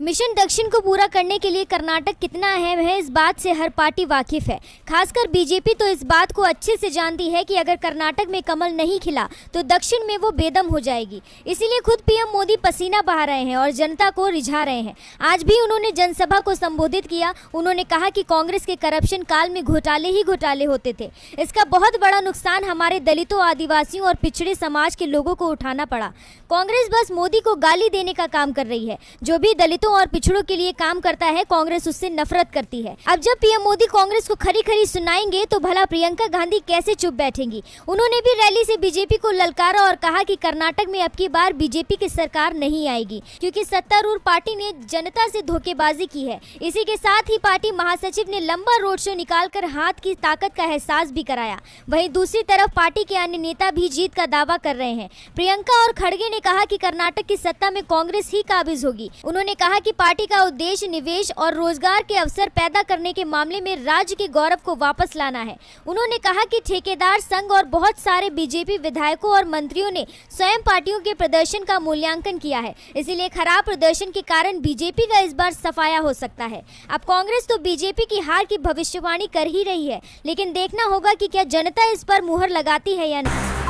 Mission दक्षिण को पूरा करने के लिए कर्नाटक कितना अहम है, इस बात से हर पार्टी वाकिफ है। खासकर बीजेपी तो इस बात को अच्छे से जानती है कि अगर कर्नाटक में कमल नहीं खिला तो दक्षिण में वो बेदम हो जाएगी। इसीलिए खुद पीएम मोदी पसीना बहा रहे हैं और जनता को रिझा रहे हैं। आज भी उन्होंने जनसभा को संबोधित किया। उन्होंने कहा कि कांग्रेस के करप्शन काल में घोटाले ही घोटाले होते थे। इसका बहुत बड़ा नुकसान हमारे दलितों, आदिवासियों और पिछड़े समाज के लोगों को उठाना पड़ा। कांग्रेस बस मोदी को गाली देने का काम कर रही है। जो भी दलितों और पिछड़ों के लिए काम करता है, कांग्रेस उससे नफरत करती है। अब जब पीएम मोदी कांग्रेस को खरी खरी सुनाएंगे तो भला प्रियंका गांधी कैसे चुप बैठेंगी। उन्होंने भी रैली से बीजेपी को ललकारा और कहा कि कर्नाटक में अब की बार बीजेपी की सरकार नहीं आएगी, क्योंकि सत्तारूढ़ पार्टी ने जनता से धोखेबाजी की है। इसी के साथ ही पार्टी महासचिव ने लंबा रोड शो निकालकर हाथ की ताकत का एहसास भी कराया। वहीं दूसरी तरफ पार्टी के अन्य नेता भी जीत का दावा कर रहे हैं। प्रियंका और खड़गे ने कहा कि कर्नाटक की सत्ता में कांग्रेस ही काबिज होगी। उन्होंने कहा कि पार्टी का उद्देश्य निवेश और रोजगार के अवसर पैदा करने के मामले में राज्य के गौरव को वापस लाना है। उन्होंने कहा कि ठेकेदार संघ और बहुत सारे बीजेपी विधायकों और मंत्रियों ने स्वयं पार्टियों के प्रदर्शन का मूल्यांकन किया है। इसीलिए खराब प्रदर्शन के कारण बीजेपी का इस बार सफाया हो सकता है। अब कांग्रेस तो बीजेपी की हार की भविष्यवाणी कर ही रही है, लेकिन देखना होगा कि क्या जनता इस पर मुहर लगाती है या नहीं।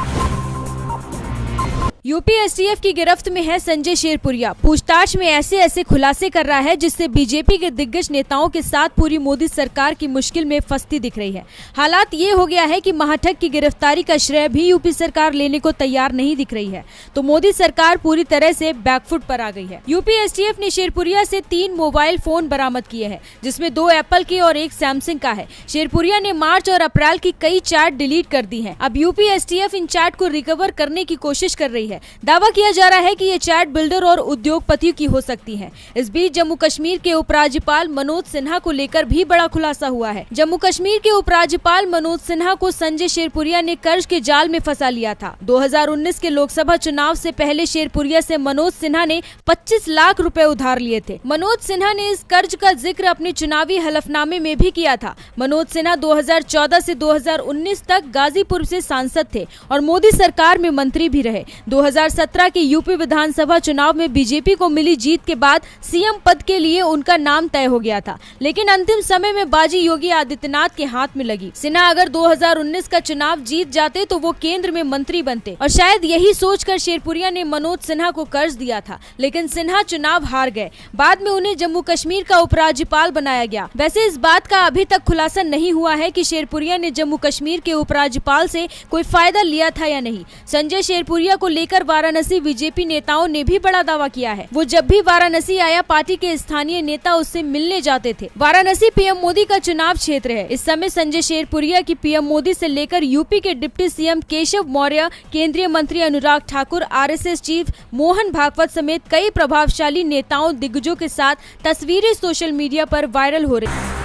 यूपी एसटीएफ की गिरफ्त में है संजय शेरपुरिया। पूछताछ में ऐसे खुलासे कर रहा है जिससे बीजेपी के दिग्गज नेताओं के साथ पूरी मोदी सरकार की मुश्किल में फंसती दिख रही है। हालात ये हो गया है कि महाठग की गिरफ्तारी का श्रेय भी यूपी सरकार लेने को तैयार नहीं दिख रही है, तो मोदी सरकार पूरी तरह से बैकफुट पर आ गई है। यूपी एसटीएफ ने शेरपुरिया से 3 मोबाइल फोन बरामद किए हैं, जिसमें 2 एप्पल के और 1 सैमसंग का है। शेरपुरिया ने मार्च और अप्रैल की कई चैट डिलीट कर दी है। अब यूपी एसटीएफ इन चैट को रिकवर करने की कोशिश कर रही है। दावा किया जा रहा है कि ये चैट बिल्डर और उद्योगपतियों की हो सकती है। इस बीच जम्मू कश्मीर के उपराज्यपाल मनोज सिन्हा को लेकर भी बड़ा खुलासा हुआ है। जम्मू कश्मीर के उपराज्यपाल मनोज सिन्हा को संजय शेरपुरिया ने कर्ज के जाल में फंसा लिया था। 2019 के लोकसभा चुनाव से पहले शेरपुरिया से मनोज सिन्हा ने 25 लाख रुपए उधार लिए थे। मनोज सिन्हा ने इस कर्ज का जिक्र अपने चुनावी हलफनामे में भी किया था। मनोज सिन्हा 2014 से 2019 तक गाजीपुर से सांसद थे और मोदी सरकार में मंत्री भी रहे। 2017 के यूपी विधानसभा चुनाव में बीजेपी को मिली जीत के बाद सीएम पद के लिए उनका नाम तय हो गया था, लेकिन अंतिम समय में बाजी योगी आदित्यनाथ के हाथ में लगी। सिन्हा अगर 2019 का चुनाव जीत जाते तो वो केंद्र में मंत्री बनते और शायद यही सोचकर शेरपुरिया ने मनोज सिन्हा को कर्ज दिया था, लेकिन सिन्हा चुनाव हार गए। बाद में उन्हें जम्मू कश्मीर का उपराज्यपाल बनाया गया। वैसे इस बात का अभी तक खुलासा नहीं हुआ है कि शेरपुरिया ने जम्मू कश्मीर के उपराज्यपाल से कोई फायदा लिया था या नहीं। संजय शेरपुरिया को लेकर वाराणसी बीजेपी नेताओं ने भी बड़ा दावा किया है। वो जब भी वाराणसी आया, पार्टी के स्थानीय नेता उससे मिलने जाते थे। वाराणसी पीएम मोदी का चुनाव क्षेत्र है। इस समय संजय शेरपुरिया की पीएम मोदी से लेकर यूपी के डिप्टी सीएम केशव मौर्य, केंद्रीय मंत्री अनुराग ठाकुर, आरएसएस चीफ मोहन भागवत समेत कई प्रभावशाली नेताओं, दिग्गजों के साथ तस्वीरें सोशल मीडिया पर वायरल हो रही हैं।